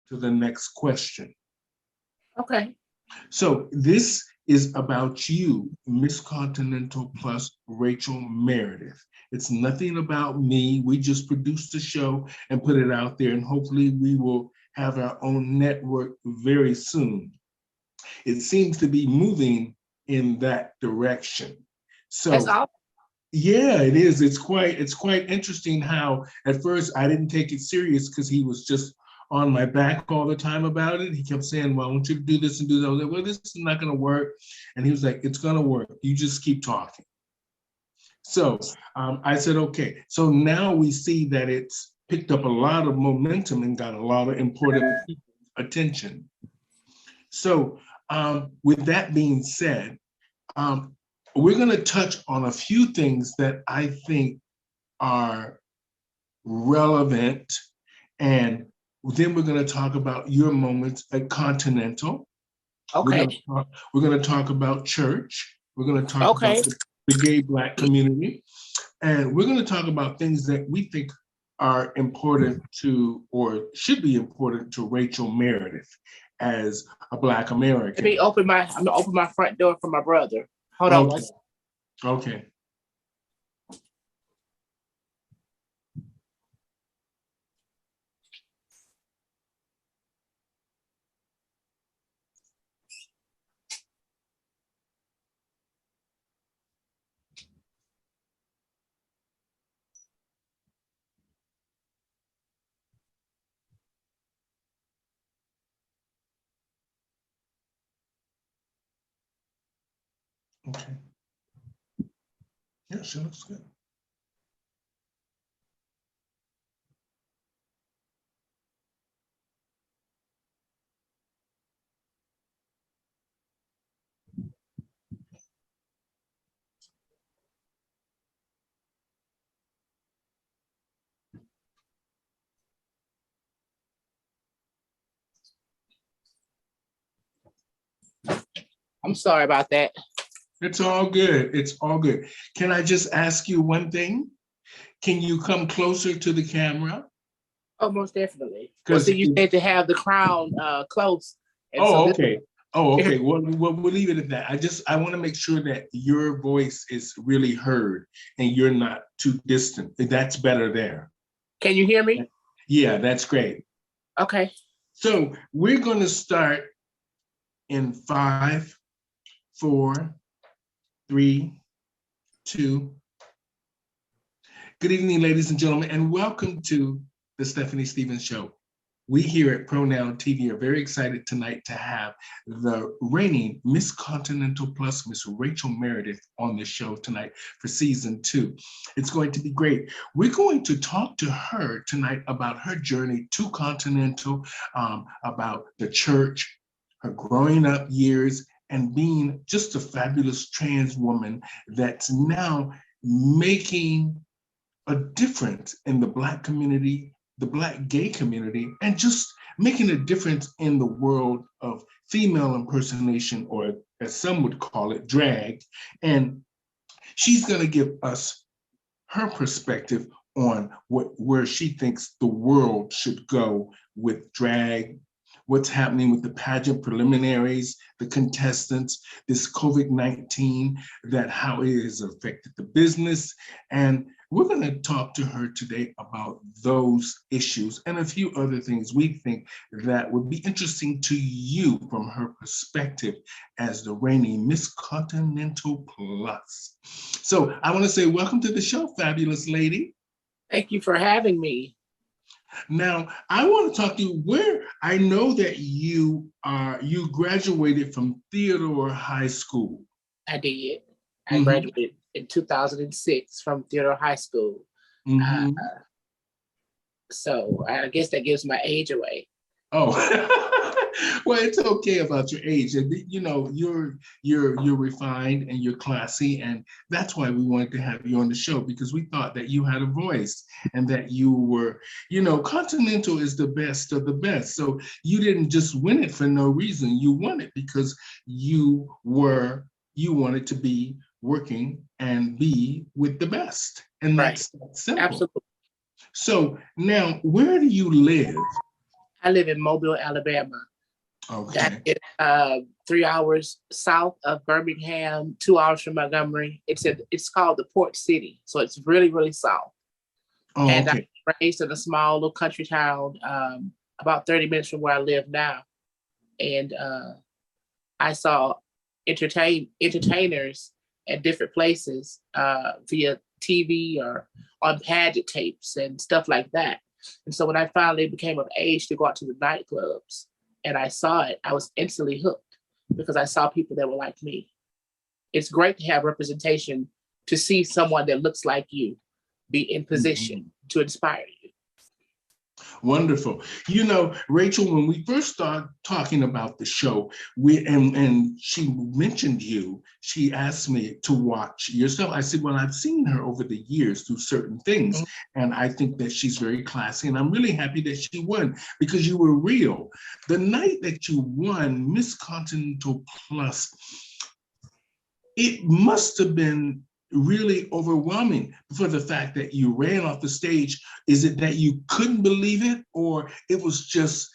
to the next question. Okay. So this is about you, Miss Continental plus Rachel Merdith. It's nothing about me. We just produced the show and put it out there, and hopefully we will have our own network very soon. It seems to be moving in that direction. That's So all. yeah, it is. It's quite interesting how at first I didn't take it serious because he was just on my back all the time about it. He kept saying, "Well, I want you to do this and do that." I was like, "Well, this is not going to work," and he was like, "It's going to work. You just keep talking." So I said, "Okay." So now we see that it's picked up a lot of momentum and got a lot of important attention. So with that being said, um, we're going to touch on a few things that I think are relevant, and then we're going to talk about your moments at Continental. Okay. We're going to talk about church. We're going to talk Okay. about the gay Black community, and we're going to talk about things that we think are important to, or should be important to, Rachel Merdith as a Black American. I'm gonna open my front door for my brother. Hold on one Okay. second. Okay. Okay. Yeah, she looks good. I'm sorry about that. It's all good. It's all good. Can I just ask you one thing? Can you come closer to the camera? Oh, most definitely. Well, Because see, you said to have the crown close. And so oh, this, okay. Oh, okay. Well, we'll leave it at that. I want to make sure that your voice is really heard and you're not too distant. That's better there. can you hear me? Yeah, that's great. Okay. So we're going to start in 5, 4, 3, 2. Good evening, ladies and gentlemen, and welcome to the Stephanie Stevens Show. We here at Pronoun TV are very excited tonight to have the reigning Miss Continental plus Miss Rachel Merdith on the show tonight for season 2. It's going to be great. We're going to talk to her tonight about her journey to Continental, about the church, her growing up years, and being just a fabulous trans woman that's now making a difference in the Black community, the Black gay community, and just making a difference in the world of female impersonation, or as some would call it, drag. And she's going to give us her perspective on where she thinks the world should go with drag, what's happening with the pageant preliminaries, the contestants, this COVID-19, that how it has affected the business. And we're going to talk to her today about those issues and a few other things we think that would be interesting to you from her perspective as the reigning Miss Continental Plus. So I want to say welcome to the show, fabulous lady. Thank you for having me. Now, I want to talk to you where I know that you graduated from Theodore High School. I did. I graduated in 2006 from Theodore High School. So I guess that gives my age away. Oh, well, it's okay about your age. You know, you're refined and you're classy, and that's why we wanted to have you on the show, because we thought that you had a voice and that you were, you know, Continental is the best of the best. So you didn't just win it for no reason. You won it because you wanted to be working and be with the best, and that's simple. Absolutely. So now, where do you live? I live in Mobile, Alabama. That Okay. is 3 hours south of Birmingham, 2 hours from Montgomery. It's called the Port City, so it's really, really south. Oh, And I'm okay. raised in a small little country town, about 30 minutes from where I live now. And I saw entertainers at different places via TV or on pageant tapes and stuff like that. And so when I finally became of age to go out to the nightclubs and I saw it, I was instantly hooked because I saw people that were like me. It's great to have representation, to see someone that looks like you be in position to inspire you. Wonderful. You know, Rachel, when we first started talking about the show, and she mentioned you, she asked me to watch yourself. I said, well, I've seen her over the years through certain things, and I think that she's very classy, and I'm really happy that she won because you were real. The night that you won Miss Continental Plus, it must have been really overwhelming for the fact that you ran off the stage. Is it that you couldn't believe it, or it was just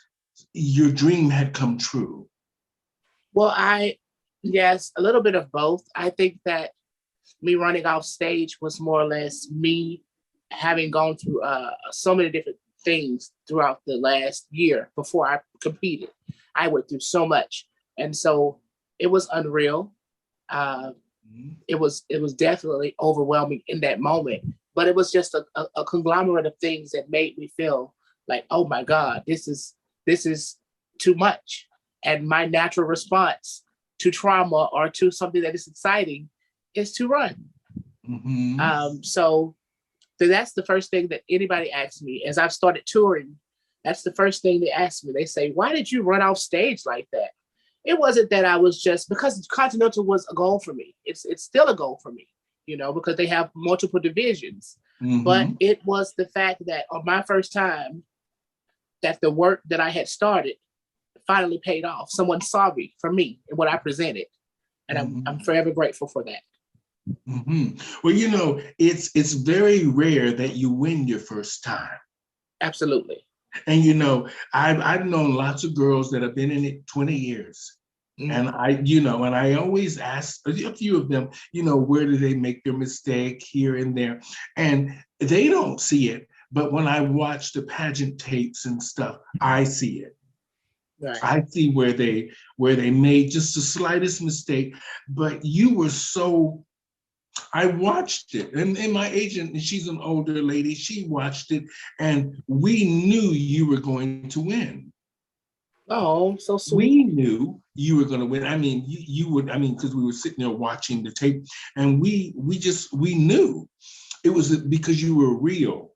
your dream had come true? Well, yes, a little bit of both. I think that me running off stage was more or less me having gone through so many different things throughout the last year before I competed. I went through so much. And so it was unreal. It was definitely overwhelming in that moment, but it was just a conglomerate of things that made me feel like, oh my God, this is too much. And my natural response to trauma or to something that is exciting is to run. So that's the first thing that anybody asks me as I've started touring. That's the first thing they ask me. They say, why did you run off stage like that? It wasn't that I was just, because Continental was a goal for me. It's still a goal for me, you know, because they have multiple divisions. But it was the fact that on my first time, that the work that I had started finally paid off. Someone saw me for me and what I presented. And I'm forever grateful for that. Well, you know, it's very rare that you win your first time. Absolutely. And, you know, I've known lots of girls that have been in it 20 years. And I always ask a few of them, you know, where do they make their mistake here and there? And they don't see it. But when I watch the pageant tapes and stuff, I see it. Right. I see where they made just the slightest mistake. But you were so, I watched it, and my agent, and she's an older lady, she watched it, and we knew you were going to win. Oh, so sweet. We knew you were going to win. I mean, you would, I mean, because we were sitting there watching the tape, and we knew it was because you were real.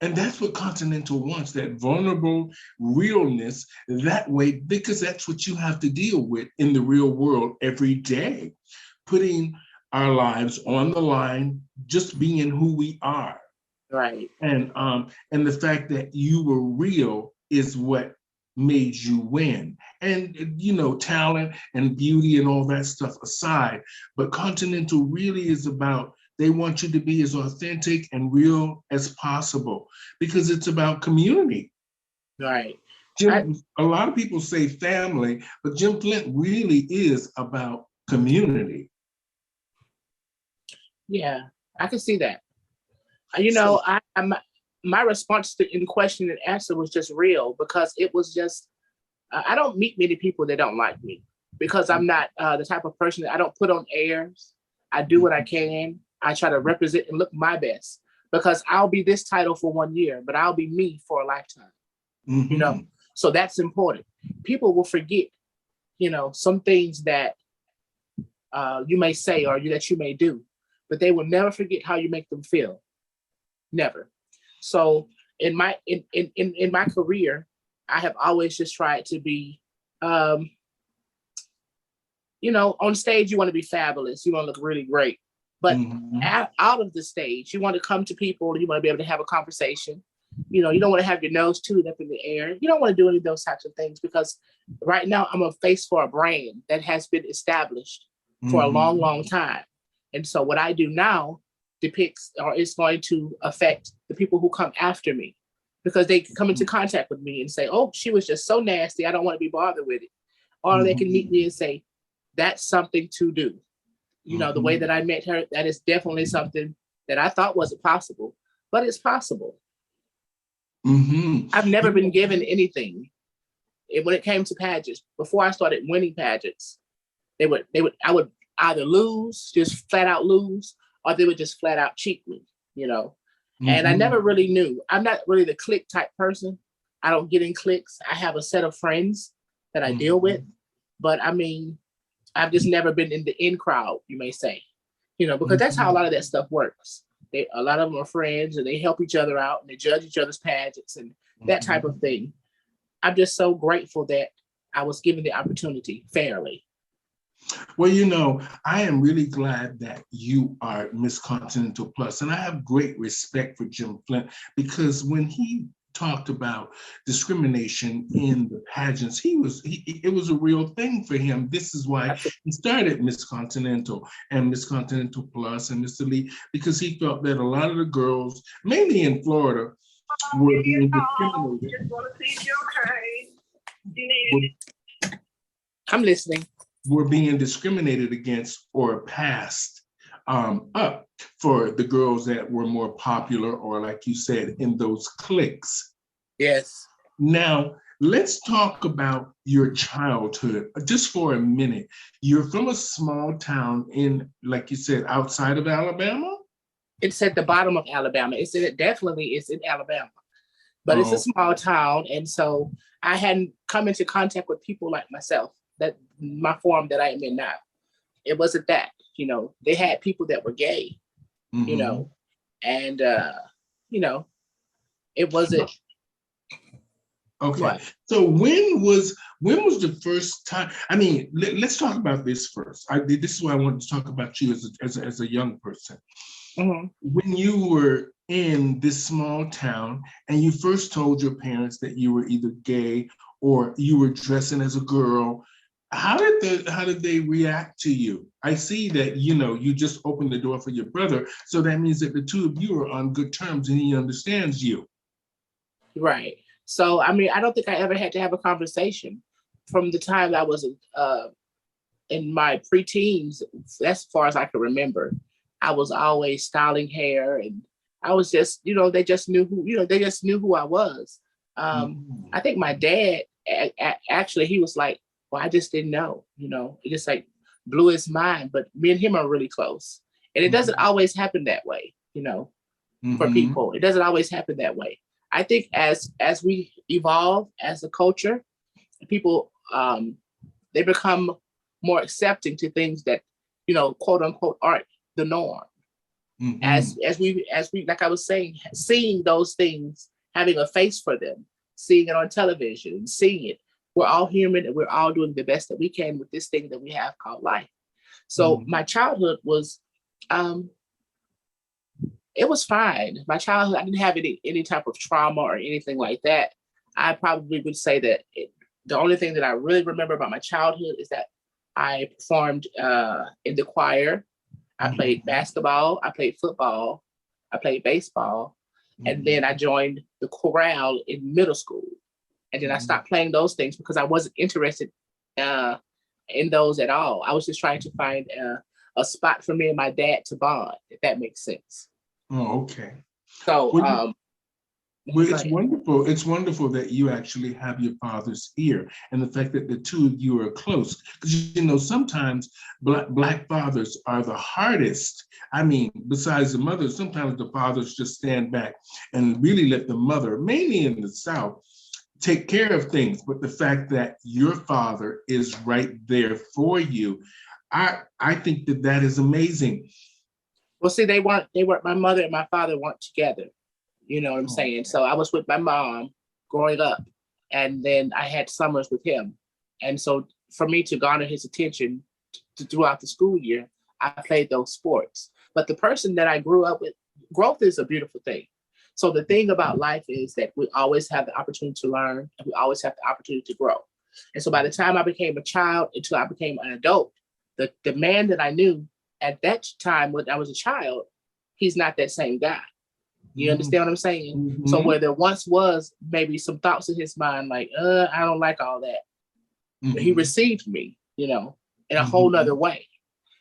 And that's what Continental wants, that vulnerable realness that way, because that's what you have to deal with in the real world every day, putting our lives on the line, just being who we are. Right. And the fact that you were real is what made you win. And, you know, talent and beauty and all that stuff aside, but Continental really is about, they want you to be as authentic and real as possible because it's about community. Right. A lot of people say family, but Jim Flint really is about community. Yeah, I can see that. You know, my response to in question and answer was just real because it was just, I don't meet many people that don't like me because I'm not the type of person that I don't put on airs. I do what I can. I try to represent and look my best because I'll be this title for 1 year, but I'll be me for a lifetime, you know? So that's important. People will forget, you know, some things that you may say or that you may do, but they will never forget how you make them feel. Never. So in my career, I have always just tried to be, you know, on stage, you want to be fabulous. You want to look really great. But out of the stage, you want to come to people. You want to be able to have a conversation. You know, you don't want to have your nose tooted up in the air. You don't want to do any of those types of things because right now I'm a face for a brand that has been established for a long, long time. And so what I do now depicts or is going to affect the people who come after me. because they can come into contact with me and say, oh, she was just so nasty, I don't want to be bothered with it. Or they can meet me and say, that's something to do. You know, the way that I met her, that is definitely something that I thought wasn't possible, but it's possible. I've never been given anything. When it came to pageants, before I started winning pageants, I would either lose, just flat out lose, or they would just flat out cheat me, you know. And I never really knew. I'm not really the clique type person. I don't get in cliques. I have a set of friends that I deal with, but I mean, I've just never been in the in crowd, you may say, you know, because that's how a lot of that stuff works. A lot of them are friends and they help each other out and they judge each other's pageants and that type of thing. I'm just so grateful that I was given the opportunity fairly. Well, you know, I am really glad that you are Miss Continental Plus, and I have great respect for Jim Flint, because when he talked about discrimination in the pageants, it was a real thing for him. This is why he started Miss Continental and Miss Continental Plus and Mr. Lee, because he felt that a lot of the girls, mainly in Florida, were being discriminated. Just want to see if you're okay. I'm listening. Were being discriminated against or passed up for the girls that were more popular, or like you said, in those cliques. Yes. Now, let's talk about your childhood just for a minute. You're from a small town in, like you said, outside of Alabama? It's at the bottom of Alabama. It's in Alabama, but it's a small town. And so I hadn't come into contact with people like myself, that my form that I am in now. It wasn't that, you know, they had people that were gay, you know, and, you know, it wasn't. Okay. What? So when was the first time? I mean, let's talk about this first. This is why I wanted to talk about you as a young person. When you were in this small town and you first told your parents that you were either gay or you were dressing as a girl, how did they react to you? I see that, you know, you just opened the door for your brother, so that means that the two of you are on good terms and he understands you. Right. So, I mean, I don't think I ever had to have a conversation from the time I was in my preteens. As far as I can remember, I was always styling hair, and I was just, you know, they just knew who I was. I think my dad actually, he was like, well, I just didn't know, you know, it just like blew his mind. But me and him are really close, and it doesn't always happen that way, you know, for people. It doesn't always happen that way. I think as we evolve as a culture, people they become more accepting to things that, you know, quote unquote, aren't the norm. As we, like I was saying, seeing those things, having a face for them, seeing it on television, seeing it. We're all human and we're all doing the best that we can with this thing that we have called life. So my childhood was, it was fine. My childhood, I didn't have any type of trauma or anything like that. I probably would say that the only thing that I really remember about my childhood is that I performed in the choir. I played basketball, I played football, I played baseball, and then I joined the chorale in middle school. And then I stopped playing those things because I wasn't interested in those at all. I was just trying to find a spot for me and my dad to bond, if that makes sense. Oh, okay. So, well, it's wonderful. It's wonderful that you actually have your father's ear, and the fact that the two of you are close. Because, you know, sometimes black fathers are the hardest. I mean, besides the mother, sometimes the fathers just stand back and really let the mother, mainly in the South, take care of things. But the fact that your father is right there for you, I think that is amazing. Well, see, my mother and my father weren't together. You know what I'm saying? So I was with my mom growing up, and then I had summers with him. And so for me to garner his attention throughout the school year, I played those sports. But the person that I grew up with, growth is a beautiful thing. So the thing about life is that we always have the opportunity to learn, and we always have the opportunity to grow. And so by the time I became a child until I became an adult, the man that I knew at that time when I was a child, he's not that same guy. You understand what I'm saying? Mm-hmm. So where there once was maybe some thoughts in his mind, like, I don't like all that. Mm-hmm. He received me, in a whole nother way.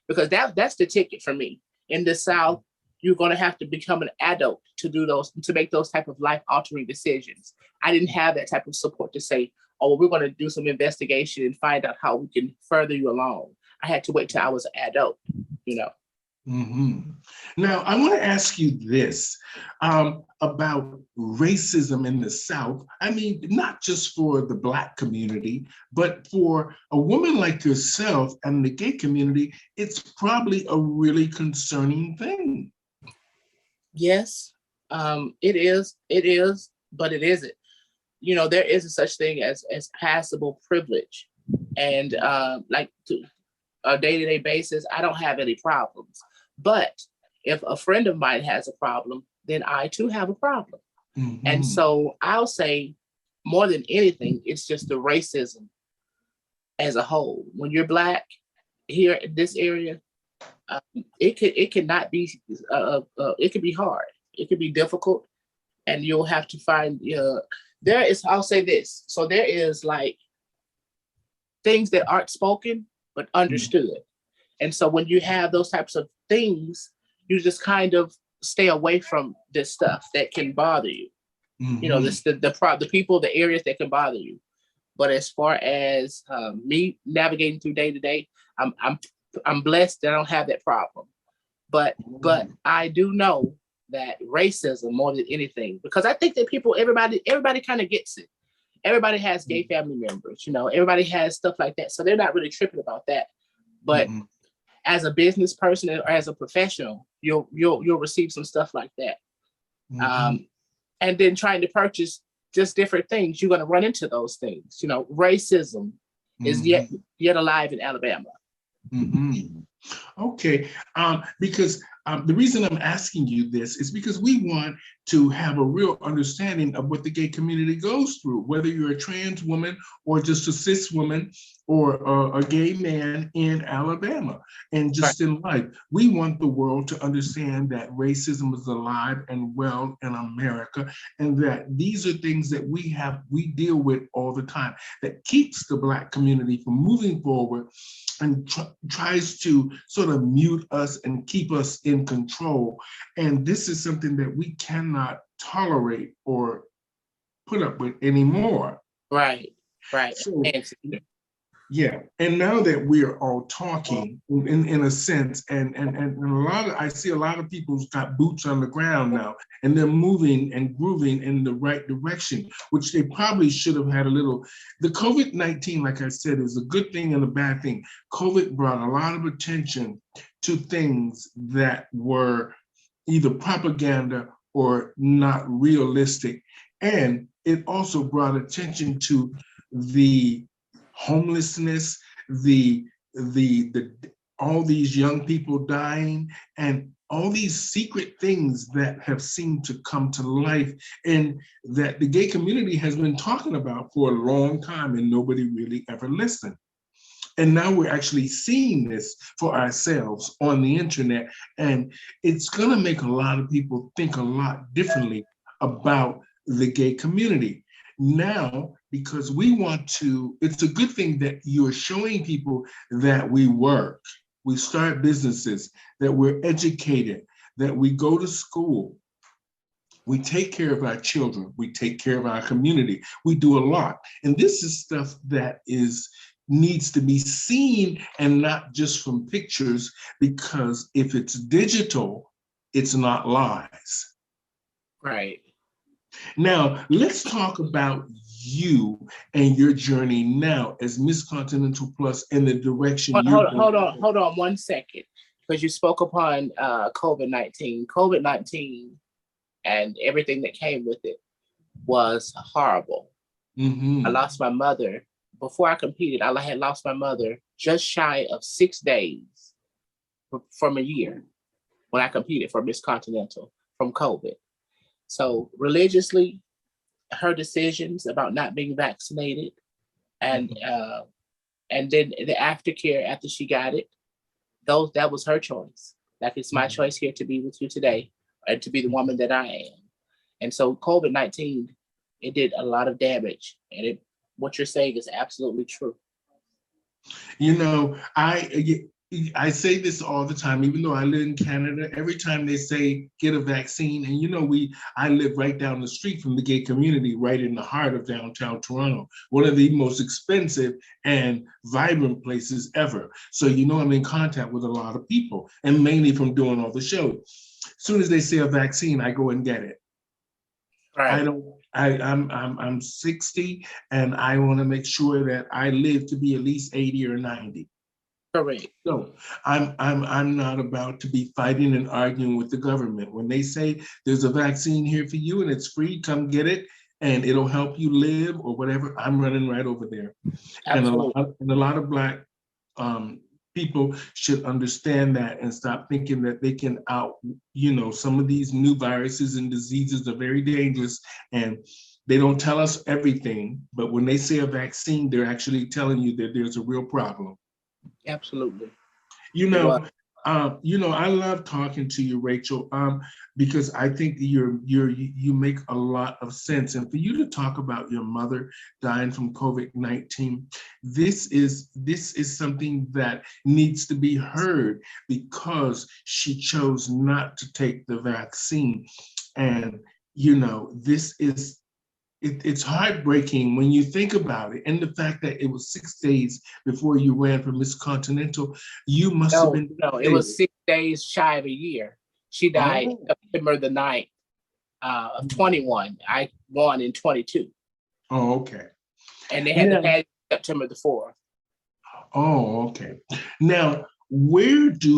Because that's the ticket for me. In the South, you're going to have to become an adult to make those type of life altering decisions. I didn't have that type of support to say, oh, well, we're going to do some investigation and find out how we can further you along. I had to wait till I was an adult, Mm-hmm. Now, I want to ask you this about racism in the South. I mean, not just for the Black community, but for a woman like yourself and the gay community, it's probably a really concerning thing. Yes, it is. It is, but it isn't. There isn't such thing as passable privilege. And like to a day-to-day basis, I don't have any problems. But if a friend of mine has a problem, then I too have a problem. Mm-hmm. And so I'll say more than anything, it's just the racism as a whole. When you're Black here in this area, it cannot be, it can be hard. It can be difficult, and you'll have to find, I'll say this. So there is like things that aren't spoken, but understood. Mm-hmm. And so when you have those types of things, you just kind of stay away from this stuff that can bother you. Mm-hmm. The people, the areas that can bother you. But as far as me navigating through day to day, I'm blessed that I don't have that problem. But I do know that racism more than anything, because I think that everybody kind of gets it. Everybody has gay family members, everybody has stuff like that. So they're not really tripping about that. But as a business person or as a professional, you'll receive some stuff like that. And then trying to purchase just different things, you're going to run into those things. Racism is yet alive in Alabama. Mm-hmm. Okay, because the reason I'm asking you this is because we want to have a real understanding of what the gay community goes through, whether you're a trans woman or just a cis woman or a gay man in Alabama and just in life. We want the world to understand that racism is alive and well in America, and that these are things that we deal with all the time, that keeps the Black community from moving forward and tries to sort of mute us and keep us in control. And this is something that we cannot tolerate or put up with anymore. Right. So, yeah, and now that we're all talking in a sense, and I see a lot of people's got boots on the ground now, and they're moving and grooving in the right direction, which they probably should have had a little. The COVID-19, like I said, is a good thing and a bad thing. COVID brought a lot of attention to things that were either propaganda or not realistic. And it also brought attention to the homelessness, the all these young people dying, and all these secret things that have seemed to come to life, and that the gay community has been talking about for a long time, and nobody really ever listened. And now we're actually seeing this for ourselves on the internet, and it's going to make a lot of people think a lot differently about the gay community. Now, because we want to, it's a good thing that you're showing people that we work, we start businesses, that we're educated, that we go to school, we take care of our children, we take care of our community, we do a lot. And this is stuff that needs to be seen and not just from pictures, because if it's digital, it's not lies. Right. Now, let's talk about you and your journey now as Miss Continental Plus in the direction Hold on 1 second, because you spoke upon COVID-19. COVID-19 and everything that came with it was horrible. I lost my mother. Before I competed, I had lost my mother just shy of 6 days from a year when I competed for Miss Continental from COVID. So religiously, her decisions about not being vaccinated, and then the aftercare after she got it, that was her choice. Like, it's my choice here to be with you today and to be the woman that I am. And so COVID-19, it did a lot of damage. And what you're saying is absolutely true. You know, I say this all the time, even though I live in Canada. Every time they say get a vaccine, and you know, I live right down the street from the gay community, right in the heart of downtown Toronto, one of the most expensive and vibrant places ever. So you know, I'm in contact with a lot of people, and mainly from doing all the shows. As soon as they say a vaccine, I go and get it. Right. I'm 60, and I want to make sure that I live to be at least 80 or 90. Correct. So I'm not about to be fighting and arguing with the government. When they say there's a vaccine here for you and it's free, come get it and it'll help you live or whatever, I'm running right over there. Absolutely. And a lot of Black people should understand that and stop thinking that they can some of these new viruses and diseases are very dangerous, and they don't tell us everything, but when they say a vaccine, they're actually telling you that there's a real problem. Absolutely. I love talking to you, Rachel, because I think you make a lot of sense. And for you to talk about your mother dying from COVID-19, this is something that needs to be heard because she chose not to take the vaccine. And it's heartbreaking when you think about it, and the fact that it was 6 days before you ran for Miss Continental. You must have been. No, it was 6 days shy of a year. She died September the 9th of 21. I won in 22. Oh, okay. And they had to pass September the 4th. Oh, okay. Now, what do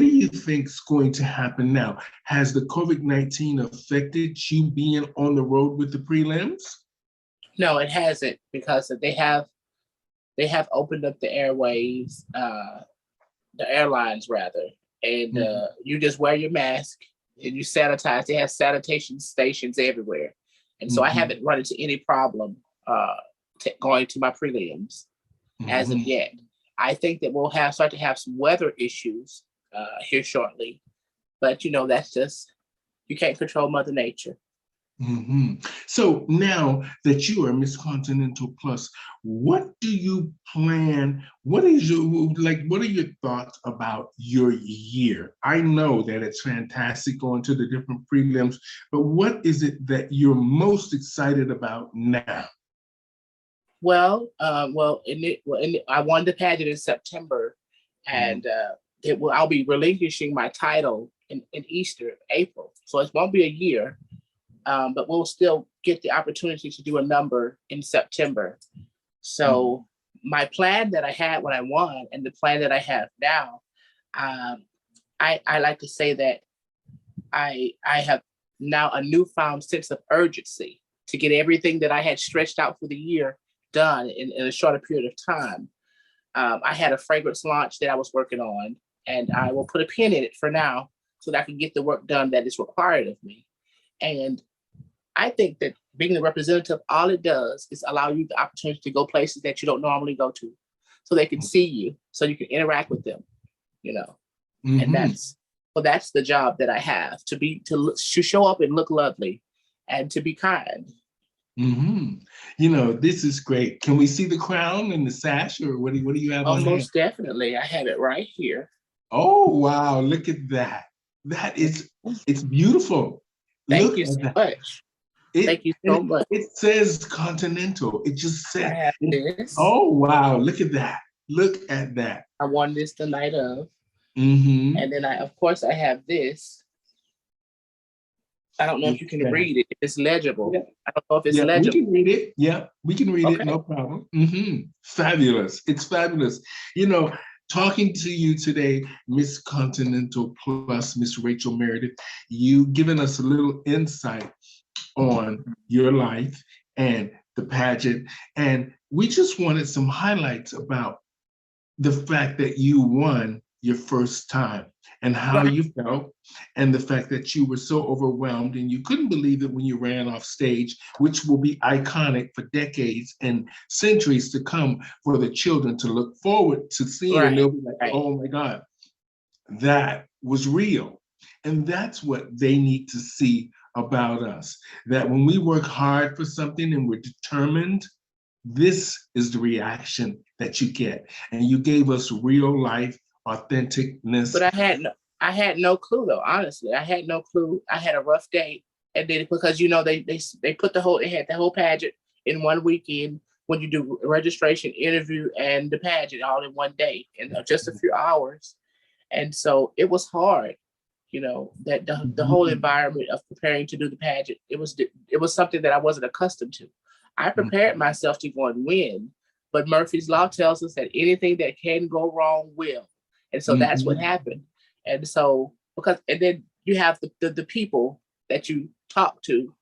you think is going to happen now? Has the COVID-19 affected you being on the road with the prelims? No, it hasn't, because they have opened up the airways, the airlines rather, and you just wear your mask and you sanitize. They have sanitation stations everywhere, and so I haven't run into any problem going to my prelims as of yet. I think that we'll start to have some weather issues here shortly, but that's just, you can't control Mother Nature. So now that you are Miss Continental Plus, what do you plan? What are your thoughts about your year? I know that it's fantastic going to the different prelims, but what is it that you're most excited about now? Well, I won the pageant in September, and I'll be relinquishing my title in April. So it won't be a year, but we'll still get the opportunity to do a number in September. So my plan that I had when I won and the plan that I have now, I like to say that I have now a newfound sense of urgency to get everything that I had stretched out for the year done in a shorter period of time. I had a fragrance launch that I was working on, and I will put a pin in it for now so that I can get the work done that is required of me. And I think that being the representative, all it does is allow you the opportunity to go places that you don't normally go to, so they can see you, so you can interact with them, and that's the job that I have, to show up and look lovely and to be kind. This is great. Can we see the crown and the sash, or what do you have on? Most definitely. I have it right here. Oh, wow. Look at that. It's beautiful. Thank you so much. Thank you so much. It says Continental. It just says. I have this. Oh, wow. Look at that. Look at that. I won this the night of. And then I have this. I don't know if you can read it. It's legible. Yeah. I don't know if it's legible. We can read it. Yeah, we can read it. No problem. Fabulous. It's fabulous. Talking to you today, Miss Continental Plus, Miss Rachel Merdith, you've given us a little insight on your life and the pageant. And we just wanted some highlights about the fact that you won your first time and how you felt, and the fact that you were so overwhelmed and you couldn't believe it when you ran off stage, which will be iconic for decades and centuries to come for the children to look forward to seeing. And they'll be like, oh my God, that was real. And that's what they need to see about us, that when we work hard for something and we're determined, this is the reaction that you get. And you gave us real life authenticness. But I had no clue though, honestly. I had no clue. I had a rough day. And then because they put they had the whole pageant in one weekend when you do registration, interview, and the pageant all in one day in just a few hours. And so it was hard, that the whole environment of preparing to do the pageant, it was something that I wasn't accustomed to. I prepared myself to go and win, but Murphy's Law tells us that anything that can go wrong will. And so that's what happened. And so, and then you have the people that you talk to,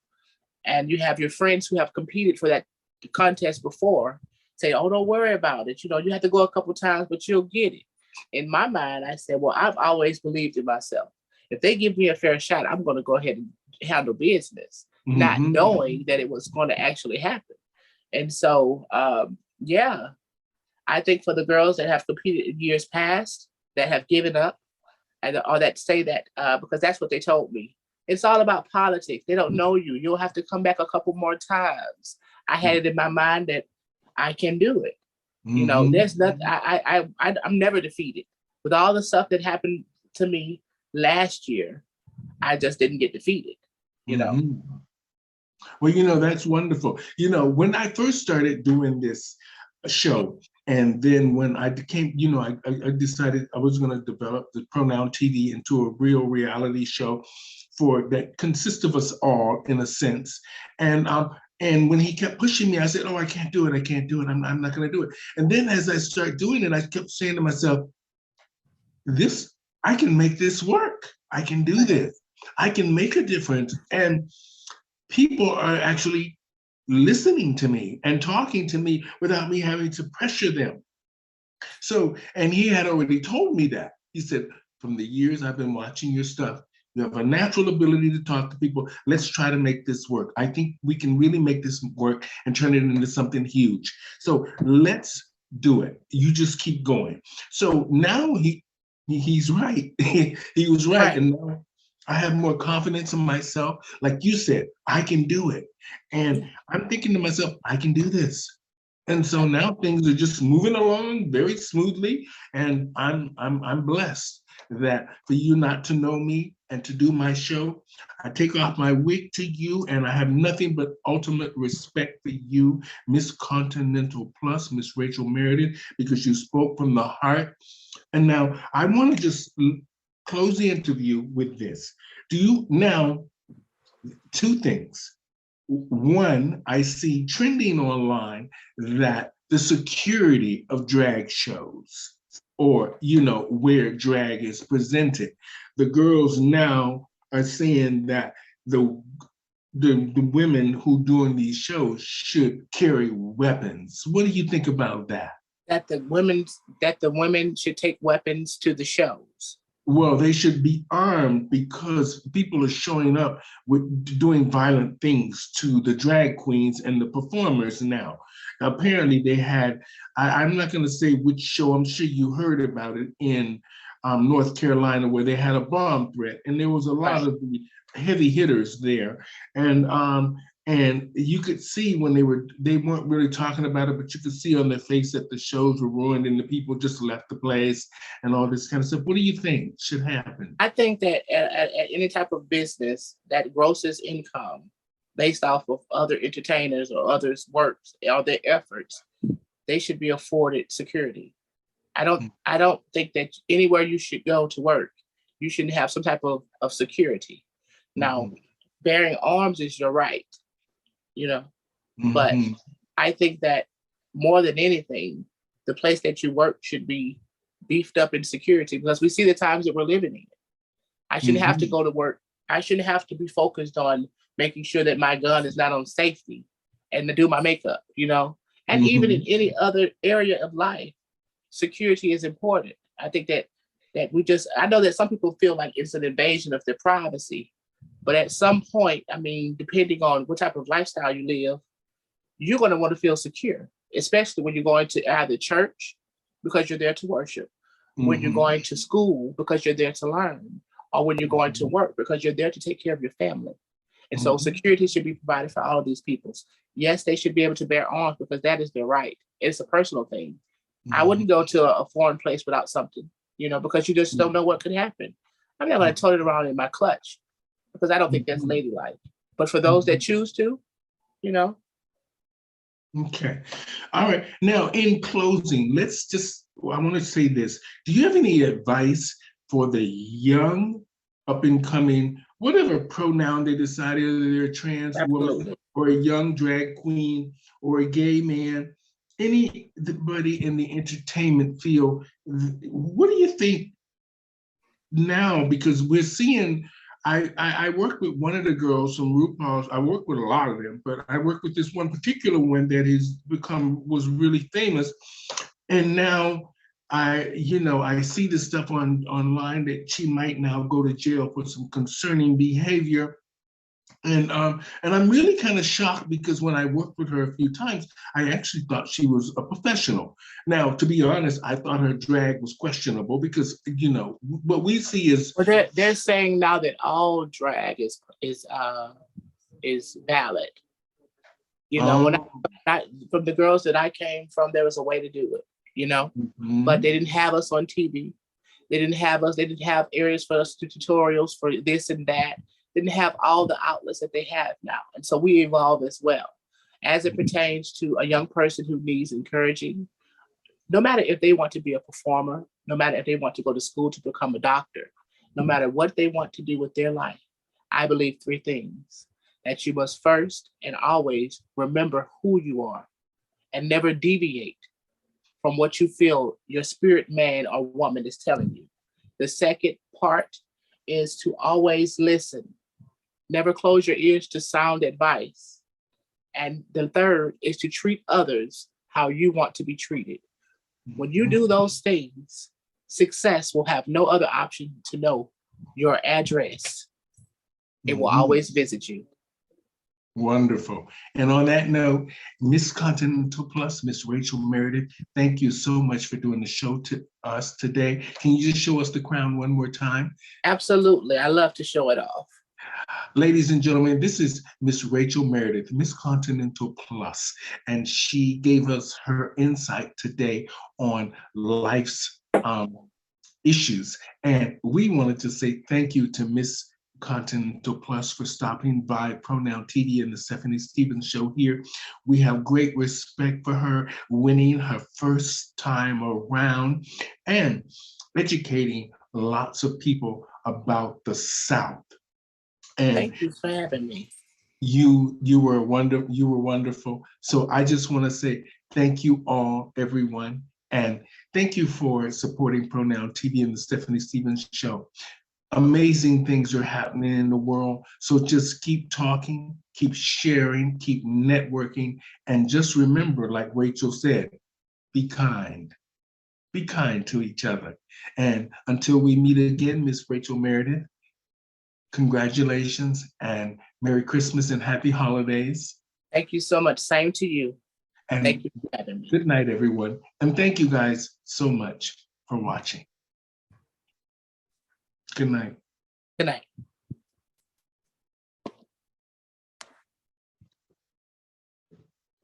and you have your friends who have competed for that contest before say, oh, don't worry about it. You have to go a couple times, but you'll get it. In my mind, I said, well, I've always believed in myself. If they give me a fair shot, I'm going to go ahead and handle business, not knowing that it was going to actually happen. And so, I think for the girls that have competed in years past, that have given up, or that say that, because that's what they told me. It's all about politics. They don't know you. You'll have to come back a couple more times. I had it in my mind that I can do it. There's nothing. I'm never defeated. With all the stuff that happened to me last year, I just didn't get defeated. Well, that's wonderful. When I first started doing this show, and then when I became, I decided I was going to develop the Pronoun TV into a real reality show that consists of us all in a sense. And when he kept pushing me, I said, oh, I can't do it. I can't do it. I'm not going to do it. And then as I started doing it, I kept saying to myself, I can make this work. I can do this. I can make a difference. And people are actually listening to me and talking to me without me having to pressure them. So, and he had already told me that. He said, from the years I've been watching your stuff, you have a natural ability to talk to people. Let's try to make this work. I think we can really make this work and turn it into something huge. So let's do it. You just keep going. So now he's right. He was right. And now I have more confidence in myself. Like you said, I can do it. And I'm thinking to myself, I can do this. And so now things are just moving along very smoothly. And I'm blessed that for you not to know me and to do my show, I take off my wig to you, and I have nothing but ultimate respect for you, Miss Continental Plus, Miss Rachel Merdith, because you spoke from the heart. And now I want to just close the interview with this. Two things. One, I see trending online that the security of drag shows, or, where drag is presented, the girls now are saying that the women who doing these shows should carry weapons. What do you think about that? That the women should take weapons to the shows. Well, they should be armed because people are showing up with doing violent things to the drag queens and the performers now. Apparently they had, I'm not going to say which show, I'm sure you heard about it in North Carolina, where they had a bomb threat, and there was a lot of the heavy hitters there. And you could see when they weren't really talking about it, but you could see on their face that the shows were ruined and the people just left the place and all this kind of stuff. What do you think should happen? I think that at any type of business that grosses income based off of other entertainers or others' works or their efforts, they should be afforded security. I don't think that anywhere you should go to work, you shouldn't have some type of security. Now, bearing arms is your right. But I think that more than anything, the place that you work should be beefed up in security, because we see the times that we're living in. I shouldn't have to go to work. I shouldn't have to be focused on making sure that my gun is not on safety and to do my makeup, and even in any other area of life, security is important. I think that I know that some people feel like it's an invasion of their privacy. But at some point, depending on what type of lifestyle you live, you're going to want to feel secure, especially when you're going to either church because you're there to worship, when you're going to school because you're there to learn, or when you're going to work because you're there to take care of your family. And so Mhm. security should be provided for all of these peoples. Yes, they should be able to bear arms because that is their right. It's a personal thing. I wouldn't go to a foreign place without something, because you just don't know what could happen. I'm not going to tote it around in my clutch because I don't think that's ladylike. But for those that choose to, Okay. All right. Now, in closing, I want to say this. Do you have any advice for the young, up and coming, whatever pronoun they decide, whether they're a trans woman absolutely. or a young drag queen or a gay man, anybody in the entertainment field, what do you think now? Because we're seeing, I work with one of the girls from RuPaul's. I work with a lot of them, but I work with this one particular one that was really famous. And now I see this stuff online that she might now go to jail for some concerning behavior. And I'm really kind of shocked because when I worked with her a few times, I actually thought she was a professional. Now, to be honest, I thought her drag was questionable because what we see is. Well, they're saying now that all drag is valid. When from the girls that I came from, there was a way to do it. But they didn't have us on TV. They didn't have areas for us to tutorials for this and that. Didn't have all the outlets that they have now. And so we evolve as well. As it pertains to a young person who needs encouraging, no matter if they want to be a performer, no matter if they want to go to school to become a doctor, no matter what they want to do with their life, I believe 3 things: that you must first and always remember who you are and never deviate from what you feel your spirit man or woman is telling you. The second part is to always listen. Never close your ears to sound advice. And the third is to treat others how you want to be treated. When you do those things, success will have no other option to know your address. It will always visit you. Wonderful. And on that note, Miss Continental Plus, Miss Rachel Merdith, thank you so much for doing the show to us today. Can you just show us the crown one more time? Absolutely. I love to show it off. Ladies and gentlemen, this is Miss Rachel Merdith, Miss Continental Plus, and she gave us her insight today on life's issues. And we wanted to say thank you to Miss Continental Plus for stopping by Pronoun TV and the Stephanie Stevens Show here. We have great respect for her winning her first time around and educating lots of people about the South. And thank you for having me. You were wonderful. So I just want to say thank you all, everyone, and thank you for supporting Pronoun TV and the Stephanie Stevens Show. Amazing things are happening in the world. So just keep talking, keep sharing, keep networking, and just remember, like Rachel said, be kind. Be kind to each other. And until we meet again, Miss Rachel Merdith, congratulations and Merry Christmas and Happy Holidays. Thank you so much. Same to you. And thank you for having me. Good night, everyone. And thank you guys so much for watching. Good night. Good night.